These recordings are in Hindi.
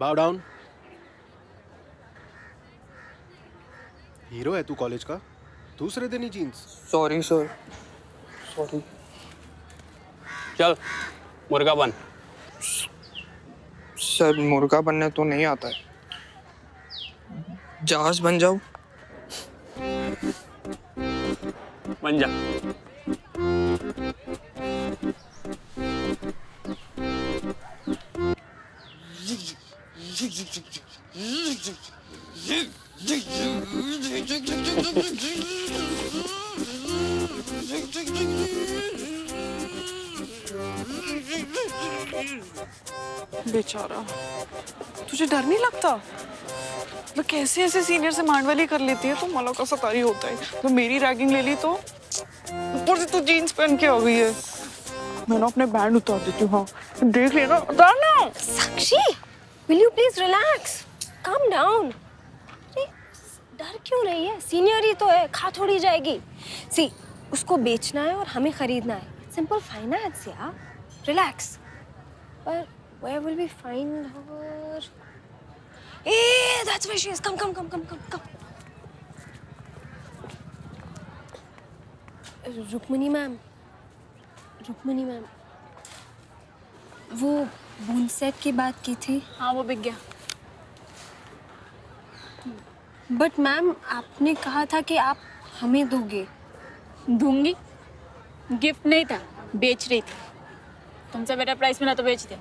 बाव डाउन। हीरो है तू कॉलेज का, दूसरे दिन ही जीन्स। Sorry sir, sorry. चल मुर्गा बन। सर मुर्गा बनने तो नहीं आता है, जहाज बन जाओ। बन जा। बेचारा, तुझे डर नहीं लगता? मतलब कैसे ऐसे सीनियर से मांडवाली कर लेती है तो मला का सकारी होता है। तो मेरी रैगिंग ले ली तो ऊपर से तू जीन्स पहन के आ गई है। मैं ना अपने बैंड उतार देती हूँ। हाँ देख लेना, उतार ना। साक्षी, will you please relax? Calm down. अरे डर क्यों रही है? सीनियर ही तो है, खा थोड़ी जाएगी। सी, उसको बेचना है और हमें खरीदना है। Simple finance यार। Relax. But where will we find her? Hey, that's where she is. Come. Rukmini ma'am, वो बूंद सेट की बात की थी। हाँ वो बिक गया। बट मैम आपने कहा था कि आप हमें दोगे। दूंगी, गिफ्ट नहीं था, बेच रही थी। तुमसे बेटर प्राइस मिला तो बेच दे।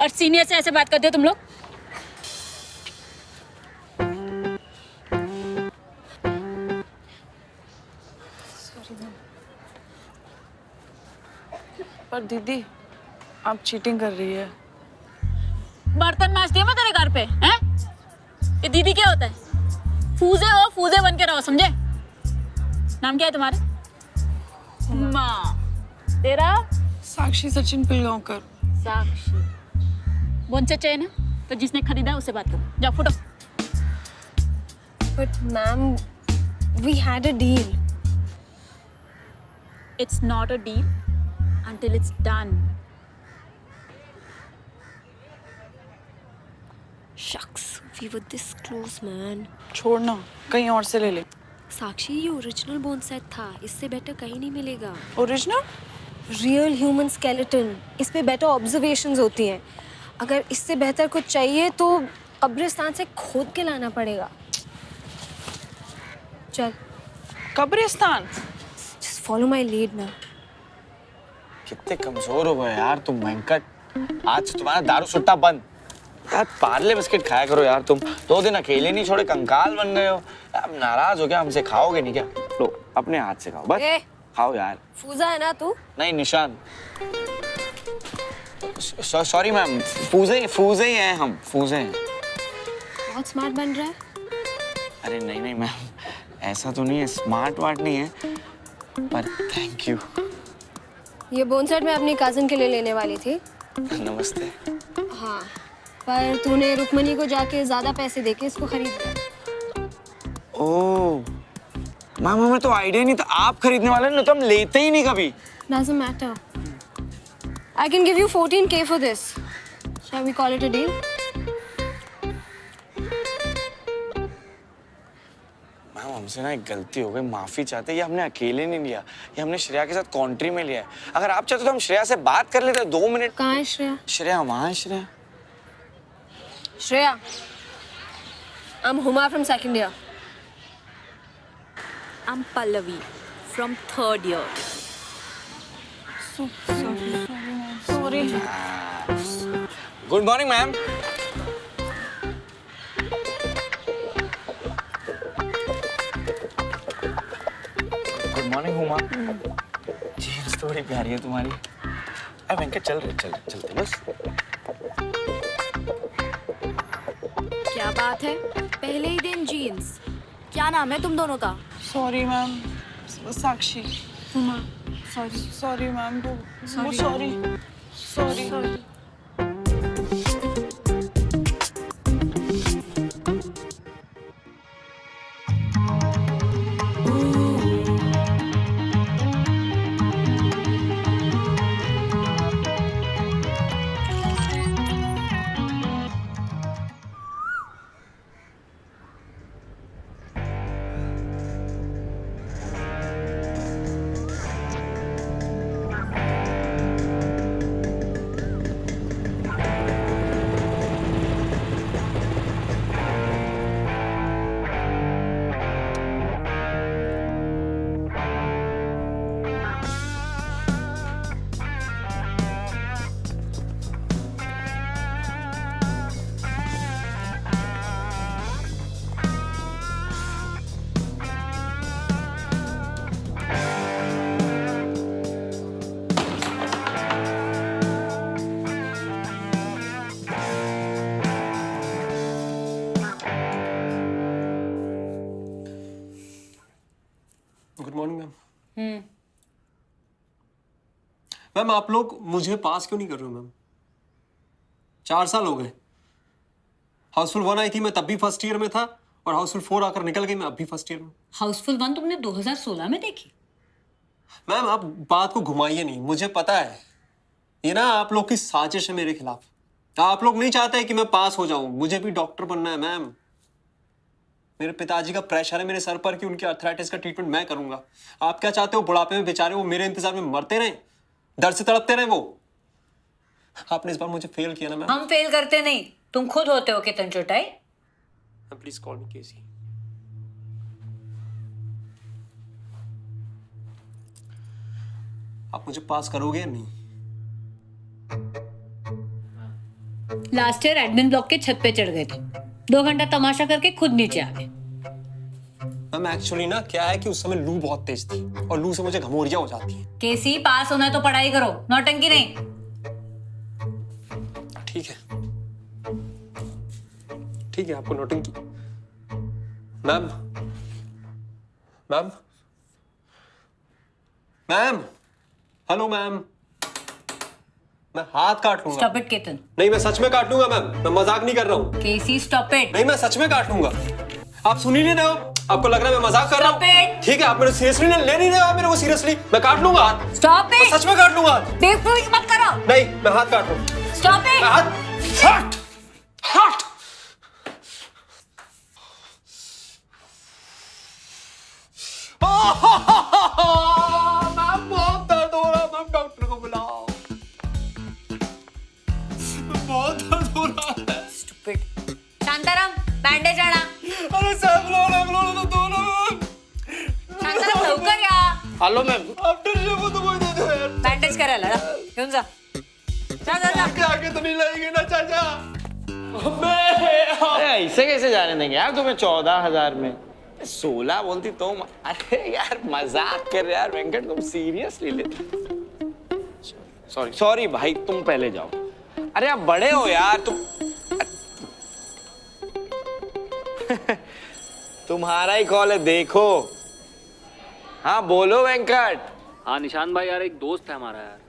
और सीनियर से ऐसे बात करते हो तुम लोग? पर दीदी, आप चीटिंग कर रही है। बर्तन मांजती हूँ मैं तेरे घर पे, हैं? ये दीदी क्या होता है? फूजे हो, फूजे बन के रहो, समझे? नाम क्या है तुम्हारा? माँ। तेरा? साक्षी सचिन पिलगांवकर। साक्षी। बोनसे चैन है तो जिसने खरीदा उससे बात करो। जाओ फुटो। But ma'am, we had a deal. It's not a deal until it's done. Shucks, we were this close, man. छोड़ना, कहीं और से ले ले। साक्षी, ये ओरिजिनल बोन सेट था, इससे बेटर कहीं नहीं मिलेगा। ओरिजिनल? रियल ह्यूमन स्केलेटन, इस पे बेटर ऑब्जर्वेशंस होती हैं। अगर इससे बेहतर कुछ चाहिए तो कब्रिस्तान से खोद के लाना पड़ेगा। चल। कब्रिस्तान? Just follow my lead ना। कितने कमजोर हो गए यार तुम वेंकट। आज से तुम्हारा दारू सुट्टा बंद। यार पार्ले बिस्किट खाया करो यार तुम। 2 दिन अकेले नहीं छोड़े, कंकाल बन गए हो। अब नाराज हो क्या हमसे? खाओगे नहीं क्या? लो अपने हाथ से खाओ बस। खाओ यार। फूजा है ना तू? नहीं निशान। सॉरी मैम, फूजे ही हैं हम, फूजे हैं। बहुत स्मार्ट बन रहा है। अरे नहीं मैम, ऐसा तो नहीं है, स्मार्ट वार्ट नहीं है, पर थैंक यू। ये बोन सेट मैं अपनी कजिन के लिए लेने वाली थी। नमस्ते। हाँ, पर तूने रुक्मिणी को जाके ज्यादा पैसे देके इसको खरीद लिया। ओह मैम, हमें तो आइडिया नहीं था आप खरीदने वाले, ना तो हम लेते ही नहीं कभी। Doesn't matter. I can give you 14K for this. Shall we call it a deal? Ma'am हमसे ना एक गलती हो गई, माफी चाहते। ये हमने अकेले नहीं लिया, ये हमने श्रेया के साथ कॉन्ट्री में लिया है। अगर आप चाहते तो हम श्रेया से बात कर लेते। 2 मिनट। कहाँ है श्रेया? श्रेया वहाँ है। Shreya, I'm Huma from second year. I'm Pallavi from 3rd year. Sorry. Good morning ma'am. Good morning Huma. Jeans तो बड़ी प्यारी है तुम्हारी। अरे वेंकट चलते बस। क्या बात है? पहले ही दिन जीन्स। क्या नाम है तुम दोनों का? सॉरी मैम, साक्षी। Huma, sorry. Sorry ma'am, Sorry. Sorry. Ma'am आप लोग मुझे पास क्यों नहीं कर रहे हो मैम? 4 साल हो गए। हाउसफुल 1 आई थी, मैं तब भी फर्स्ट ईयर में था, और हाउसफुल 4 आकर निकल गई, मैं अब भी फर्स्ट ईयर में। हाउसफुल 1 तुमने 2016 में देखी? मैम आप बात को घुमाइए नहीं, मुझे पता है ये ना आप लोग की साजिश है मेरे खिलाफ। आप लोग नहीं चाहते कि मैं पास हो जाऊं, मुझे भी डॉक्टर बनना है मैम। मेरे पिताजी का प्रेशर है मेरे सर पर कि उनके अर्थराइटिस का ट्रीटमेंट मैं करूंगा। आप क्या चाहते हो बुढ़ापे में बेचारे वो मेरे इंतजार में मरते रहे, दर्द से तड़पते रहे? वो आपने इस बार मुझे फेल किया ना मैम। हम फेल करते नहीं, तुम खुद होते हो कितन चुटाई। प्लीज कॉल मी केसी। आप मुझे पास करोगे या नहीं? लास्ट ईयर एडमिन ब्लॉक के छत पे चढ़ गए थे, 2 घंटा तमाशा करके खुद नीचे आ गए। मैम एक्चुअली ना क्या है कि उस समय लू बहुत तेज थी, और लू से मुझे घमोरियां हो जाती है। केसी पास होना है तो पढ़ाई करो, नौटंकी नहीं। ठीक है ठीक है, आपको नोटिंग की। Ma'am ma'am ma'am hello ma'am, मैं हाथ काट लूंगा। Stop it Ketan. नहीं मैं सच में काट लूंगा मैम, मैं मजाक नहीं कर रहा हूँ। केसी स्टॉप इट। नहीं मैं सच में काट लूंगा। आप सुन ही नहीं रहे हो, आपको लग रहा है मैं मजाक कर रहा Stop हूँ। it! ठीक है आप मेरे सीरियसली ले नहीं रहे हो, आप मेरे को सीरियसली। मैं काट लूंगा हाथ, स्टॉप मैं इट। सच में काट लूंगा हाथ। बेवकूफी मत करो। नहीं मैं हाथ काट लूंगा। स्टॉप मैं इट। हाथ हट हट। मैम बहुत दर्द हो रहा है मैम, डॉक्टर को बुलाओ। बहुत दर्द हो रहा है। स्टूपिड। शांताराम बैंडेज आणा। अरे सब लो तो दो मैम। शांताराम लवकर या। Hello ma'am. आफ्टर शेव तो कोई दे दो यार। बँडेज करायला जा, घेऊन जा। जा जा जा। आगे आगे तो नहीं लगेगी ना चाचा। अरे ऐसे कैसे जाने देंगे यार तुम्हें 14,000 में? 16 बोलती तो अरे यार मजाक कर रहे यार वेंकट, तुम सीरियसली लेते? सॉरी सॉरी भाई, तुम पहले जाओ। अरे आप बड़े हो यार तुम। तुम्हारा ही कॉल है देखो। हाँ बोलो वेंकट। हाँ निशान भाई यार, एक दोस्त है हमारा यार।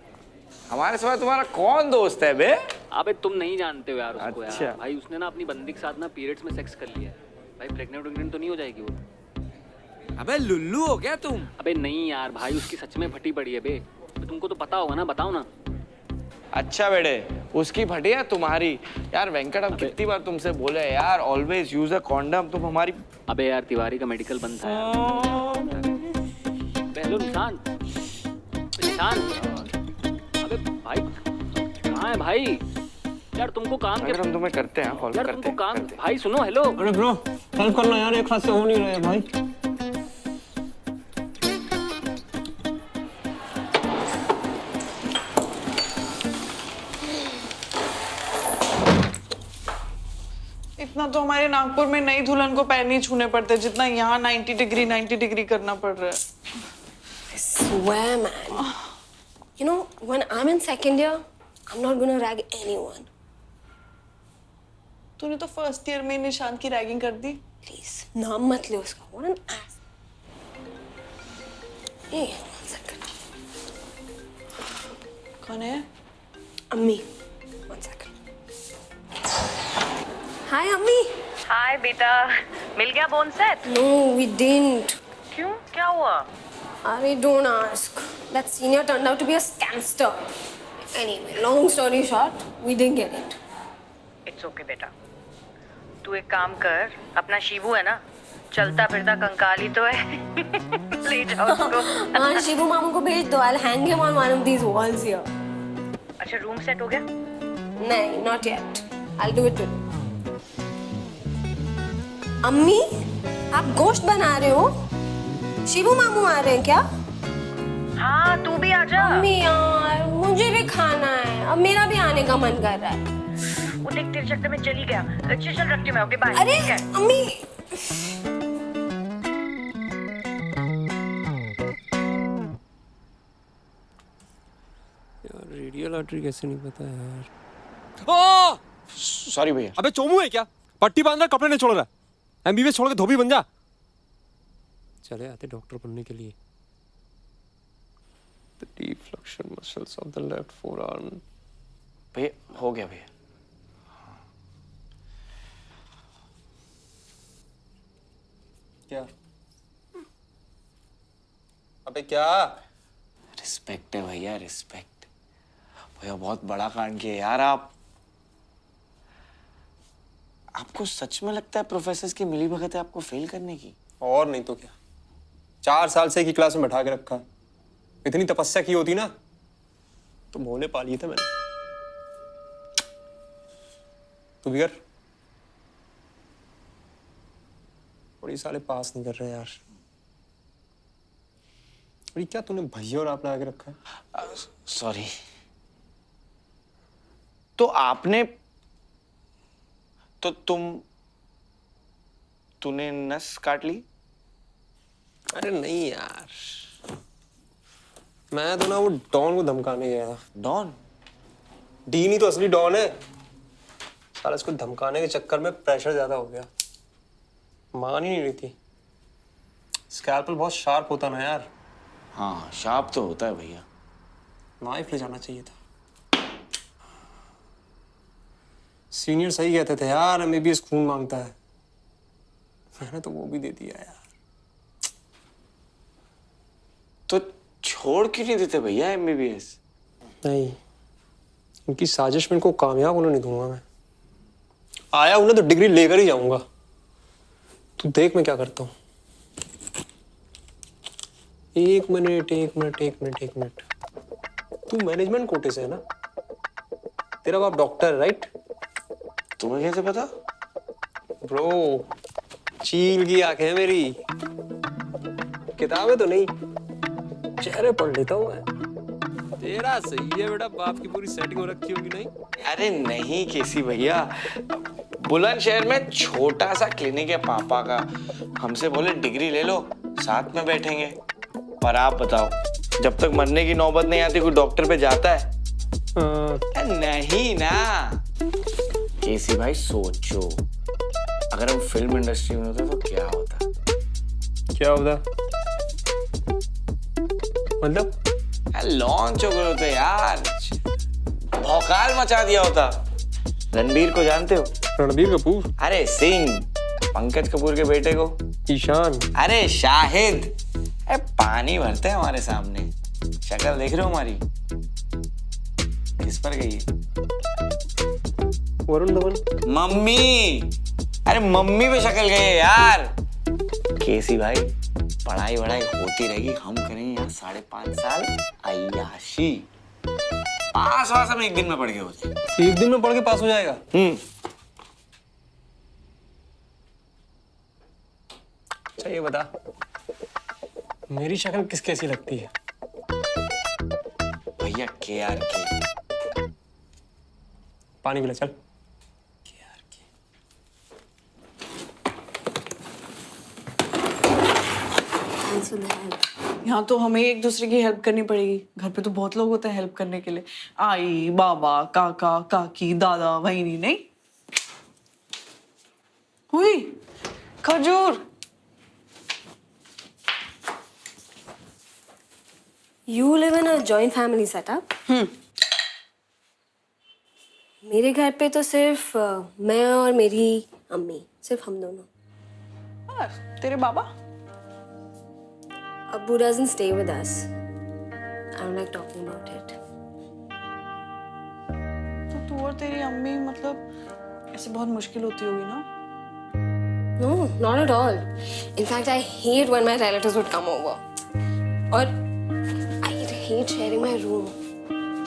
हमारे सिवा तुम्हारा कौन दोस्त है बे? अबे तुम नहीं जानते हो यार उसको। अच्छा। यार भाई उसने ना अपनी बंदी के साथ ना पीरियड्स में सेक्स कर लिया है। भाई प्रेग्नेंट तो नहीं हो जाएगी वो? अबे लुल्लू हो गया तुम? अबे नहीं यार भाई, उसकी सच में फटी पड़ी है बे। तो तुमको तो पता होगा ना, बताओ ना। अच्छा बेटे, उसकी फटी है तुम्हारी? यार वेंकट हम कितनी बार तुमसे बोले यार, ऑलवेज यूज अ कॉन्डम। तुम हमारी। अबे यार तिवारी का मेडिकल बंद था यार। हेलो निशान। निशान अबे भाई कहाँ है भाई? यार तुमको काम अगर हम तुम्हें करते हैं कॉल यार करते तुमको काम करते। भाई सुनो। हेलो अरे ब्रो हेल्प करना यार, एक हाथ से हो नहीं रहा है भाई। इतना तो हमारे नागपुर में नई दुल्हन को पैर नहीं छूने पड़ते जितना यहाँ 90 डिग्री करना पड़ रहा है। I swear, man. You know, when I'm in second year, I'm not gonna rag anyone. तूने तो फर्स्ट ईयर में निशान की रैगिंग कर दी। Please, नाम मत ले उसका. What an ass. Hey, one second. कौन है? Ammi. One second. Hi, Ammi. हाय बेटा, मिल गया bone set? No, we didn't. क्यों, क्या हुआ? Ari, don't ask. That senior turned out to be a scamster. Anyway, long story short, we didn't get it. It's okay बेटा, तू एक काम कर, अपना शिबू है ना, चलता फिरता कंकाल ही तो है। ले जाओ उसको। हाँ, शिबू मामू को भेज दो. I'll hang him on one of these walls here. अच्छा रूम सेट हो गया? नहीं, not yet. I'll do it today. अम्मी, आप गोश्त बना रहे हो? शिबू मामू आ रहे हैं क्या? हाँ तू भी आ जा। अम्मी यार, मुझे भी खाना है. अब मेरा भी आने का मन कर रहा है. वो देख तेरे चक्कर में चली गया। चल रखती हूँ मैं, ओके बाय। अरे अम्मी, यार रेडियो लॉटरी कैसे नहीं पता यार। ओ! सॉरी भैया। अबे चोमू है क्या? पट्टी बांध रहा, कपड़े नहीं छोड़ रहा। एमबीबीएस छोड़ के धोबी बन जा। चले आते डॉक्टर बनने के लिए। the deflection muscles of the left forearm. भैया हो गया भैया। क्या? अबे क्या? रिस्पेक्ट है भैया, रिस्पेक्ट। भैया बहुत बड़ा कांड किया यार आप। आपको सच में लगता है प्रोफेसर की मिलीभगत है आपको फेल करने की? और नहीं तो क्या, 4 साल से एक ही क्लास में बैठा के रखा। इतनी तपस्या की होती ना तो भोले पा लिए थे मैंने। तू भी कर। और ये साले पास नहीं कर रहे यार। और ये क्या तूने भैया और आप लगा के रखा है? सॉरी। तो आपने तो तूने नस काट ली? अरे नहीं यार, मैं तो ना वो डॉन को धमकाने गया था। डॉन? डी नहीं तो असली डॉन है। साला इसको धमकाने के चक्कर में प्रेशर ज्यादा हो गया, मान ही नहीं रही थी। स्कैल्पल बहुत शार्प होता ना यार। हाँ शार्प तो होता है भैया। नाइफ ले जाना चाहिए था। सीनियर सही कहते थे यार, एमबीबीएस खून मांगता है। मैंने तो वो भी दे दिया यार। तो छोड़ क्यों नहीं देते भैया एमबीबीएस? नहीं, उनकी साजिश में इनको कामयाब होने नहीं दूंगा मैं। आया उन्हें तो डिग्री लेकर ही जाऊंगा। तू देख मैं क्या करता हूँ। एक मिनट। तू मैनेजमेंट कोटे से है ना? तेरा बाप डॉक्टर है राइट? तुम्हें कैसे पता? ब्रो, चील की आंखें हैं मेरी, किताबें तो नहीं, चेहरे पढ़ लेता हूँ मैं। तेरा सही है बेटा, बाप की पूरी सेटिंग हो रखी होगी नहीं? अरे नहीं केसी भैया, बुलंदशहर में छोटा सा क्लिनिक है पापा का। हमसे बोले डिग्री ले लो, साथ में बैठेंगे। पर आप बताओ, जब तक मरने की नौबत नहीं आती कोई डॉक्टर पे जाता है? नहीं ना। केसी भाई सोचो, अगर हम फिल्म इंडस्ट्री में होते तो क्या होता? क्या होता मतलब? लॉन्च हो गए होते यार, भौकाल मचा दिया होता। रणबीर को जानते हो? रणबीर कपूर? अरे सिंह, पंकज कपूर के बेटे को। ईशान? अरे शाहिद। अरे पानी भरते हैं हमारे सामने। शक्ल देख रहे हो हमारी? किस पर गई है? वरुण धवन? मम्मी। अरे मम्मी पे शक्ल गई है यार। केसी भाई, पढ़ाई वढ़ाई होती रहेगी, हम करेंगे यहाँ 5.5 साल अय्याशी। पास वास हम एक दिन में पढ़ के होते। एक दिन में पढ़ के पास हो जाएगा? अच्छा ये बता, मेरी शक्ल किस कैसी लगती है? भैया KRK। पानी पिला चल। यहाँ तो हमें एक दूसरे की हेल्प करनी पड़ेगी। घर पे तो बहुत लोग होते हैं हेल्प करने के लिए, आई, बाबा, काका, काकी, दादा, वहीनी। नहीं हुई खजूर। You live in a joint family setup? मेरे घर पे तो सिर्फ मैं और मेरी अम्मी, सिर्फ हम दोनों। और तेरे बाबा? Abu doesn't stay with us. I don't like talking about it. तो तू और तेरी अम्मी मतलब ऐसे बहुत मुश्किल होती होगी ना? No, not at all. In fact, I hate when my relatives would come over. और I hate sharing my room.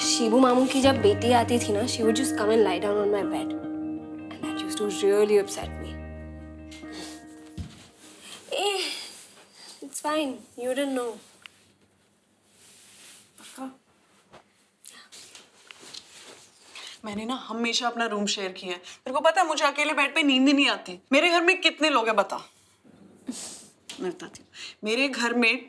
Shibu मामू की जब बेटी आती थी ना, she would just come and lie down on my bed. And that used to really upset me. It's fine. You didn't know. मैंने ना हमेशा अपना रूम शेयर किया है। तेरे को पता है मुझे अकेले बेड पे नींद ही नहीं आती। मेरे घर में कितने लोग हैं बता? मैं बताती हूँ। मेरे घर में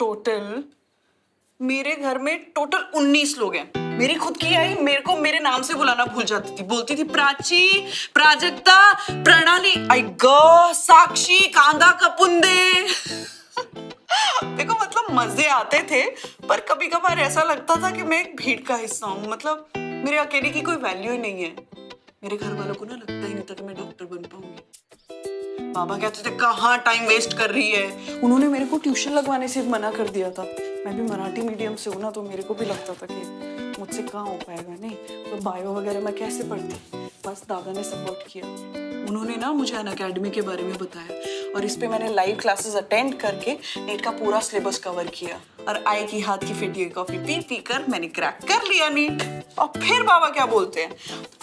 टोटल 19 लोग हैं। मेरी खुद की आई मेरे को मेरे नाम से बुलाना भूल जाती थी। बोलती थी प्राची, प्राजक्ता, प्रणाली, आई गो, साक्षी, कांदा कपुंदे। देखो मतलब मजे आते थे पर कभी कभार ऐसा लगता था कि मैं एक भीड़ का हिस्सा हूँ, मतलब मेरे अकेले की कोई वैल्यू ही नहीं है। मेरे घर वालों को ना लगता ही नहीं था कि मैं डॉक्टर बन पाऊंगी। बाबा कहते थे कहाँ टाइम वेस्ट कर रही है। उन्होंने मेरे को ट्यूशन लगवाने से मना कर दिया था। मैं भी मराठी मीडियम से हूँ ना, तो मेरे को भी लगता था कि मुझसे कहाँ हो पाएगा, नहीं तो बायो वगैरह मैं कैसे पढ़ती। बस दादा ने सपोर्ट किया। उन्होंने ना मुझे अन अकेडमी के बारे में बताया और इस पे मैंने लाइव क्लासेस अटेंड करके नीट का पूरा सिलेबस कवर किया और आई की हाथ की फेटी हुई कॉफी पी पी कर मैंने क्रैक कर लिया नीट। और फिर बाबा क्या बोलते हैं,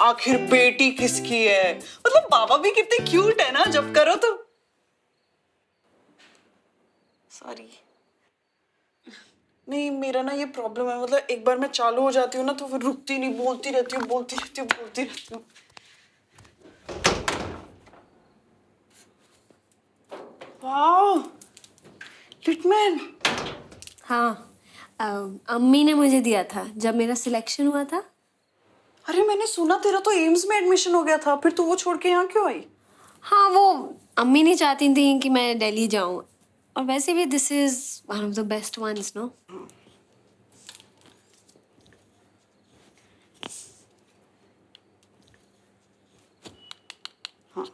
आखिर बेटी किसकी है। मतलब बाबा भी कितने क्यूट है ना, जब करो तो। सॉरी, नहीं मेरा ना ये प्रॉब्लम है, मतलब एक बार मैं चालू हो जाती हूँ ना तो फिर रुकती नहीं, बोलती रहती हूँ बोलती रहती हूँ बोलती रहती हूँ। वाह लिटमैन। हाँ, अम्मी ने मुझे दिया था जब मेरा सिलेक्शन हुआ था। अरे मैंने सुना तेरा तो एम्स में एडमिशन हो गया था, फिर तू वो छोड़ के यहाँ क्यों आई? हाँ, वो अम्मी नहीं चाहती थी कि मैं दिल्ली जाऊँ, और वैसे भी this is one of the best ones, no? हाँ।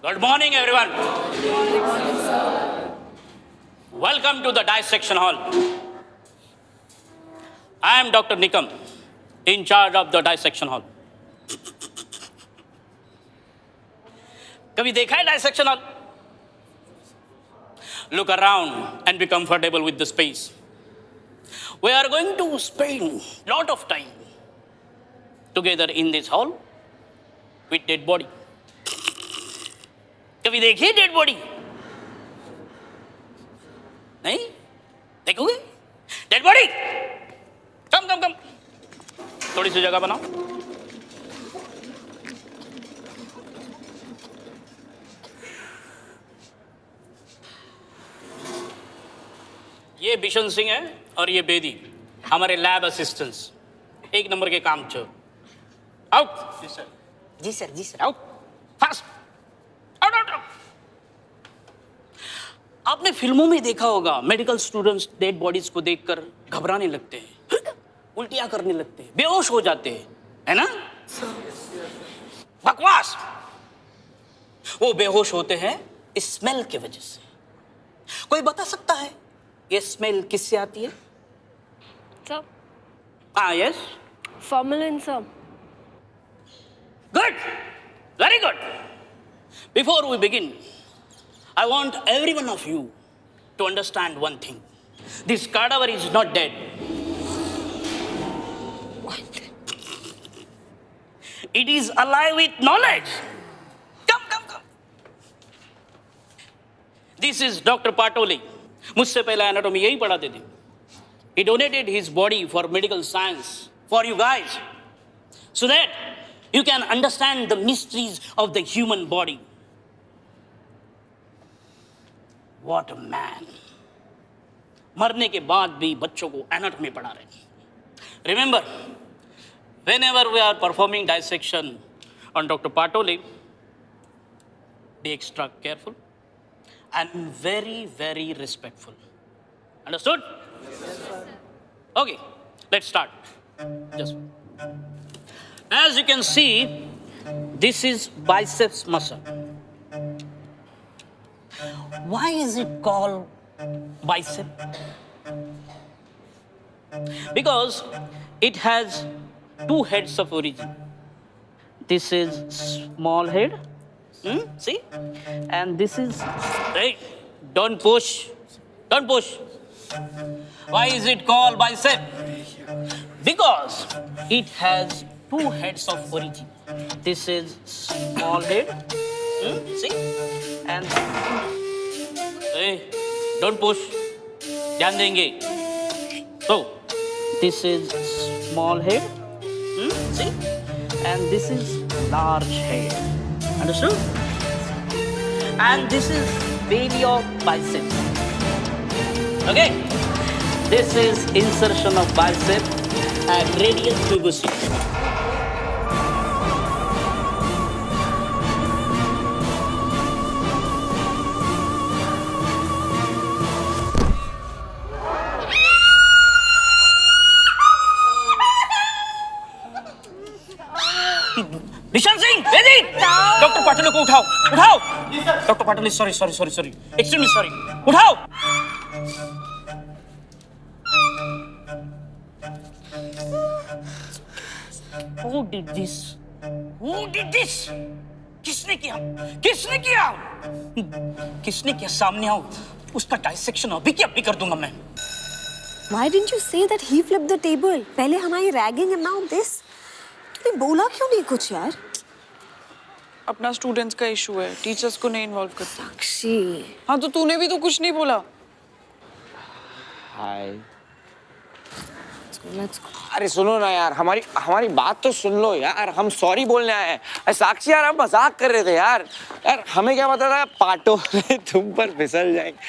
Good morning, everyone. Welcome to the dissection hall. I am Dr. Nikam, in charge of the dissection hall. कभी देखा है dissection hall? Look around and be comfortable with the space. We are going to spend lot of time together in this hall with dead body. कभी देखिए डेड बॉडी? नहीं देखोगे? डेड बॉडी, कम कम कम, थोड़ी सी जगह बनाओ। ये बिशन सिंह है और ये बेदी, हमारे लैब असिस्टेंट्स, एक नंबर के काम चोर। आउट। जी सर, जी सर, जी सर, आउट फास्ट। आपने फिल्मों में देखा होगा, मेडिकल स्टूडेंट्स डेड बॉडीज को देखकर घबराने लगते हैं, उल्टियां करने लगते हैं, बेहोश हो जाते हैं, है ना? बकवास। वो बेहोश होते हैं स्मेल की वजह से। कोई बता सकता है ये स्मेल किससे आती है? सर, हाँ, yes, formalin sir. Good, very good. Before we begin, I want every one of you to understand one thing. This cadaver is not dead. What? It is alive with knowledge. Come, come, come. This is Dr. Patole. मुझसे पहले एनाटॉमी यही पढ़ाते थे. He donated his body for medical science for you guys, so that you can understand the mysteries of the human body. What a man. मरने के बाद भी बच्चों को एनाटॉमी पढ़ा रहे हैं. Remember, whenever we are performing dissection on Dr. Patole, be extra careful and very, very respectful. Understood? Yes, sir. Okay, let's start. Just. As you can see, this is biceps muscle. Why is it called bicep? Because it has two heads of origin. This is small head, see? And this is, hey, don't push, don't push. Why is it called bicep? Because it has two heads of origin. This is small head See? And hey, don't push. ध्यान देंगे. So, this is small head. See? And this is large head. Understood? And this is belly of bicep. Okay? This is insertion of bicep and radial tuberosity. निशान सिंह, वेदी! डॉक्टर पाटिल को उठाओ, उठाओ! Doctor Patil, sorry, extremely sorry, उठाओ! Who did this? Who did this? किसने किया? किसने किया? किसने किया? सामने आओ, उसका डाइसेक्शन अभी की अभी कर दूंगा मैं. Why didn't you say that he flipped the table? पहले हमारी ragging and now this. तूने बोला क्यों नहीं कुछ यार? अपना स्टूडेंट्स का इशू है, टीचर्स को नहीं इन्वॉल्व करते. साक्षी. हाँ तो तूने भी तो कुछ नहीं बोला. हाय. Let's go. अरे सुनो ना यार, हमारी बात तो सुन लो यार. हम सॉरी बोलने आए हैं. अरे साक्षी यार, हम मजाक कर रहे थे यार. यार हमें क्या पता था पाटो तुम पर फिसल जाएंगे.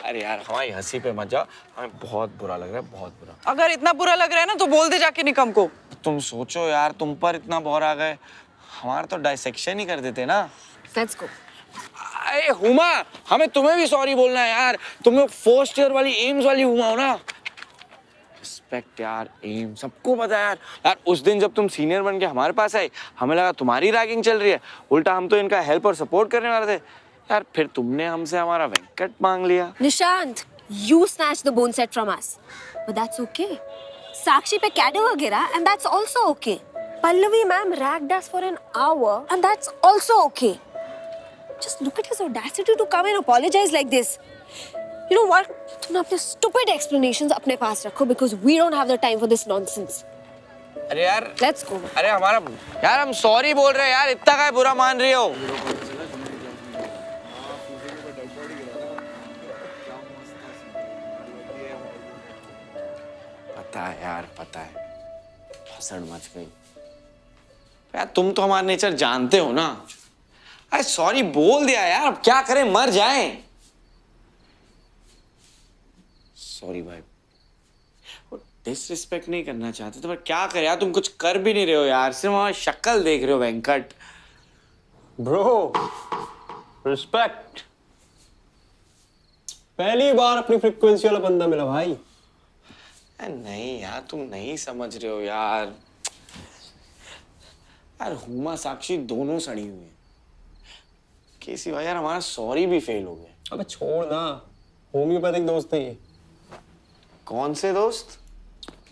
अरे यार हमारी हंसी पे मत जाओ, हमें बहुत बुरा लग रहा है, बहुत बुरा. अगर इतना बुरा लग रहा है ना तो बोल दे जाके निकम को. तुम सोचो यार, तुम पर इतना बौर आ गए, हमारा तो डाइसेक्शन ही कर देते ना. Let's go. अरे हुमा, हमें तुम्हें भी सॉरी बोलना है यार. तुम लोग फर्स्ट ईयर वाली एम्स वाली हुमा हो ना. रिस्पेक्ट यार, एम सबको पता है यार. यार उस दिन जब तुम सीनियर बन के हमारे पास आए, हमें लगा तुम्हारी रैगिंग चल रही है. उल्टा हम तो इनका हेल्प और सपोर्ट करने वाले थे यार. फिर तुमने हमसे हमारा वेंकट मांग लिया. Nishant, you snatched the bone set from us, but that's okay. Sakshi पे cadaver गिरा, and that's also okay. Pallavi ma'am ragged us for an hour, and that's also okay. Just look at his audacity to come and apologize like this. You know what? तुम अपने stupid explanations अपने पास रखो because we don't have the time for this nonsense. अरे यार, Let's go. अरे हमारा यार, हम सॉरी बोल रहे हैं यार. इतना क्या बुरा मान रही हो? पता है यार, पता है. भसड़ मच गई यार. तुम तो हमारा नेचर जानते हो ना. अरे सॉरी बोल दिया यार, अब क्या करें, मर जाएं. सॉरी भाई, डिसरिस्पेक्ट नहीं करना चाहते तो पर क्या करें यार. तुम कुछ कर भी नहीं रहे हो यार, सिर्फ हमारी शक्ल देख रहे हो वेंकट. Bro, respect. पहली बार अपनी फ्रीक्वेंसी वाला बंदा मिला भाई. नहीं यार, तुम नहीं समझ रहे हो यार. यार हुमा साक्षी दोनों सड़ी हुई हैं. केसी भाई यार, हमारा सॉरी भी फेल हो गया. अबे छोड़ ना, होम्योपैथिक दोस्त है ये. कौन से दोस्त?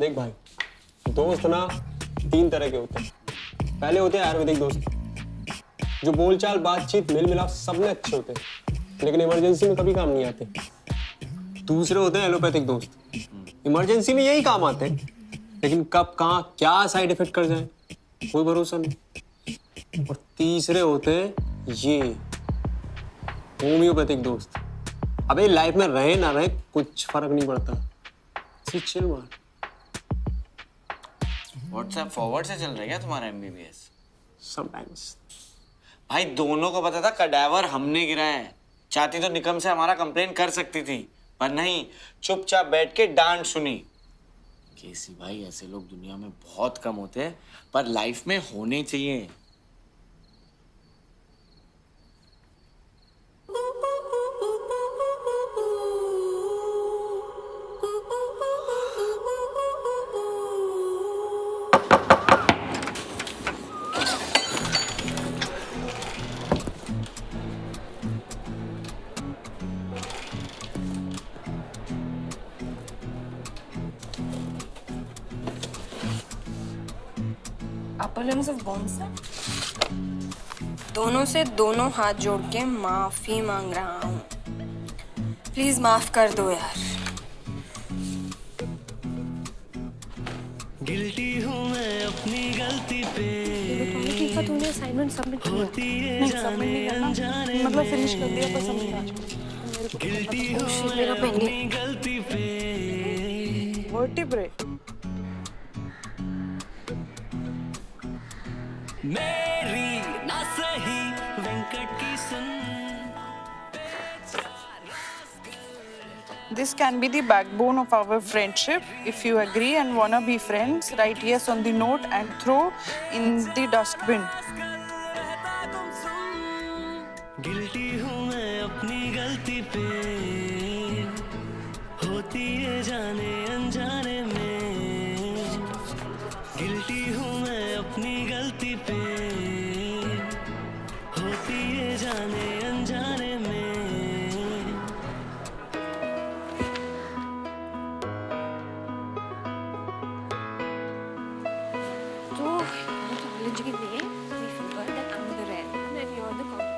देख भाई, दोस्त ना 3 तरह के होते हैं. पहले होते हैं आयुर्वेदिक दोस्त, जो बोलचाल बातचीत मेल मिलाप सब में अच्छे होते हैं, लेकिन इमरजेंसी में कभी काम नहीं आते. दूसरे होते हैं एलोपैथिक दोस्त, इमरजेंसी में यही काम आते हैं, लेकिन कब कहाँ क्या साइड इफेक्ट कर जाए कोई भरोसा नहीं. और तीसरे होते हैं ये होम्योपैथिक दोस्त. अबे लाइफ में रहे ना रहे कुछ फर्क नहीं पड़ता, सिर्फ चिल मार. व्हाट्सएप फॉरवर्ड से चल रहा है क्या तुम्हारा एमबीबीएस? समटाइम्स. भाई दोनों को पता था कडावर हमने गिरा है. चाहती तो निकम से हमारा कंप्लेन कर सकती थी, पर नहीं, चुपचाप बैठ के डांट सुनी. केसी भाई, ऐसे लोग दुनिया में बहुत कम होते हैं, पर लाइफ में होने चाहिए. Upper limbs of bone set. दोनों से दोनों हाथ जोड़ के माफी मांग रहा हूँ. प्लीज माफ कर दो यार. गिल्टी हूँ मैं अपनी गलती पे. का तूने असाइनमेंट सबमिट किया? नहीं सबमिट नहीं करना, मतलब फिनिश कर दिया तो सबमिट आ जाएगा। ओह शिट, मेरा pending. Vertebrae This can be the backbone of our friendship. If you agree and wanna be friends, write yes on the note and throw in the dustbin. Guilty हूँ मैं अपनी गलती पे, होती है जाने अनजाने में। गिल्टी हूँ मैं अपनी गलती पे, होती है जाने अनजाने में। So, mythology में we forgot that I'm the red and you're the common.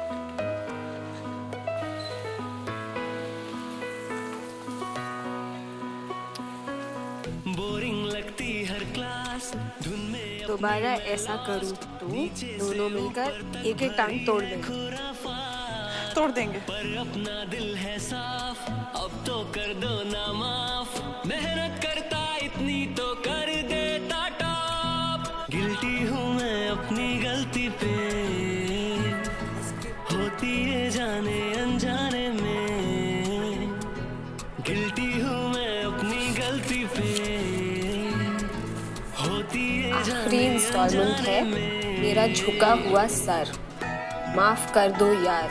Boring लगती हर क्लास धुन में दोबारा ऐसा करूँ तो दोनों मिलकर एक एक टांग तोड़ देंगे। तोड़ देंगे। पर अपना दिल है साफ, अब तो कर दो ना माफ। मेहनत करता इतनी तो कर देता टॉप। गिल्टी हूँ मैं अपनी गलती पे, होती है जाने अनजाने में। गिल्टी हूँ मैं अपनी गलती पे, होती है आखिरी इंस्टॉलमेंट है मेरा झुका हुआ सर, माफ कर दो यार।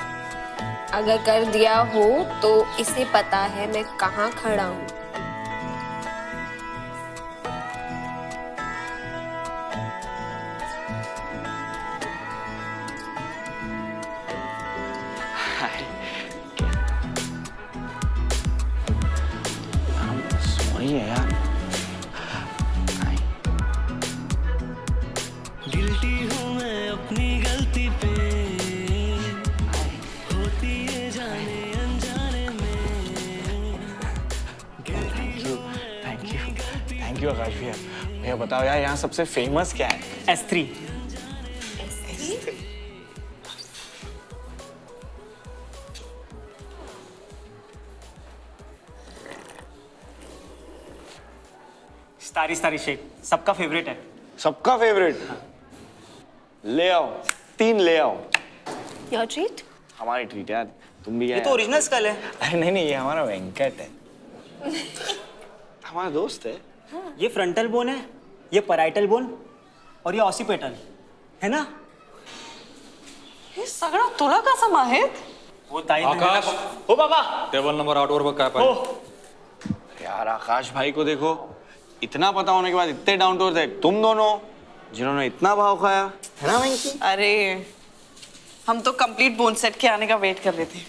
अगर कर दिया हो तो इसे पता है मैं कहाँ खड़ा हूँ। सॉरी है यार। गिल्टी हूँ मैं अपनी गलती पे, होती है जाने अनजाने में। थैंक यू आकाश भैया। भैया बताओ यार, यहाँ सबसे फेमस क्या है? S3। स्टारी स्टारी शेक सबका फेवरेट है। सबका फेवरेट? ले आओ, 3 ले आओ। Your treat? हमारी ट्रीट यार, तुम भी ये तो ओरिजिनल स्कल है। अरे नहीं नहीं, ये हमारा वेंकट है। हमारा दोस्त है। ये फ्रंटल बोन है, ये पराइटल बोन और ये ऑसिपिटल है ना। हे सगळं तुला कसं माहित? वो ताई आकाश। हो बाबा। टेबल नंबर 8 वर काय हो पाहिजे? यार आकाश भाई को देखो, इतना पता होने के बाद इतने डाउन टू अर्थ है तुम दोनों, जिन्होंने इतना भाव खाया है ना वेंकी। अरे हम तो कंप्लीट बोन सेट के आने का वेट कर रहे थे।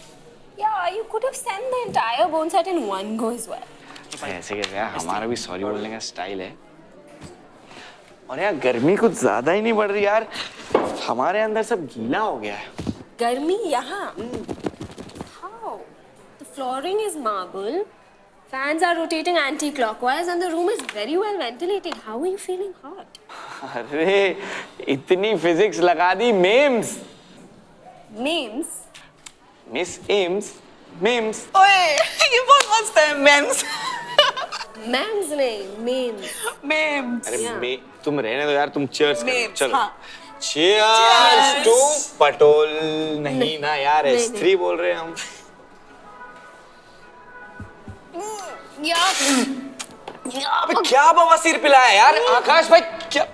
Yeah, you could have sent the entire bone set in one go as well. ऐसे कैसे यार, हमारा भी सॉरी बोलने का स्टाइल है। और यार गर्मी कुछ ज्यादा ही नहीं बढ़ रही यार, हमारे अंदर सब गीला हो गया है। गर्मी यहाँ? How? The flooring is marble, fans are rotating anti-clockwise, and the room is very well ventilated. How are you feeling hot? अरे इतनी फिजिक्स लगा दी मेम्स। Memes? मिस एम्स मेम्स। ओए ये बहुत मस्त है। मेम्स Memes नहीं, memes. मेम्स अरे Yeah. तुम रहने दो यार, तुम चीयर्स करो। Memes, चलो हाँ। चीयर्स टू पटोल। नहीं ना यार, नहीं, S3 बोल रहे हैं हम। अबे क्या बवासीर पिलाया यार आकाश भाई, क्या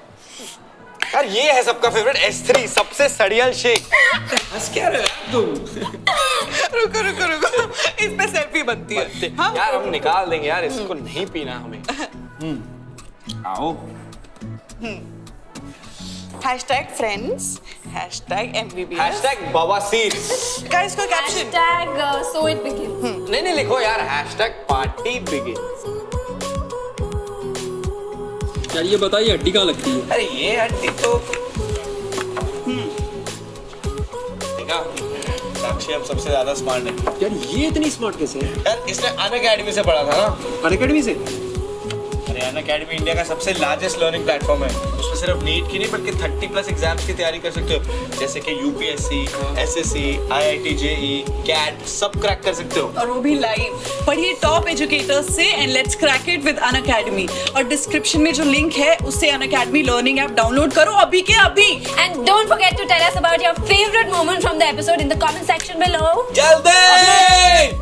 यार। ये है सबका फेवरेट S3, सबसे सड़ियल शेक। हंस क्या रहे हो यार तुम? रुको रुको रुको, इस पे सेल्फी बनती है। हाँ? यार हम निकाल देंगे यार, इसको नहीं पीना हमें। आओ। #friends, #MBBS, हैशटैग बवासीर। गाइस को caption Hashtag so it begins. नहीं नहीं लिखो यार, हैशटैग पार्टी बिगिन। यार ये बताइए हड्डी कहाँ लगती है? अरे ये हड्डी तो देखा, साक्षी अब सबसे ज्यादा स्मार्ट है। यार ये इतनी स्मार्ट कैसे है? यार इसने अन अकेडमी से पढ़ा था ना। अनअकैडमी से? अरे अन अनअकैडमी इंडिया का सबसे लार्जेस्ट लर्निंग प्लेटफॉर्म है। उसमें सिर्फ नीट की नहीं बल्कि 30+ एग्जाम्स की तैयारी कर सकते हो, जैसे कि UPSC, SSC, IIT JEE, CAT सब क्रैक कर सकते हो। और वो भी लाइव। पढ़िए टॉप एजुकेटर्स से and let's crack it with Unacademy. और डिस्क्रिप्शन में जो लिंक है उससे अनअकैडमी लर्निंग ऐप डाउनलोड करो अभी के अभी। And don't forget to tell us about your favorite moment from the episode in the comment section below. जल्दी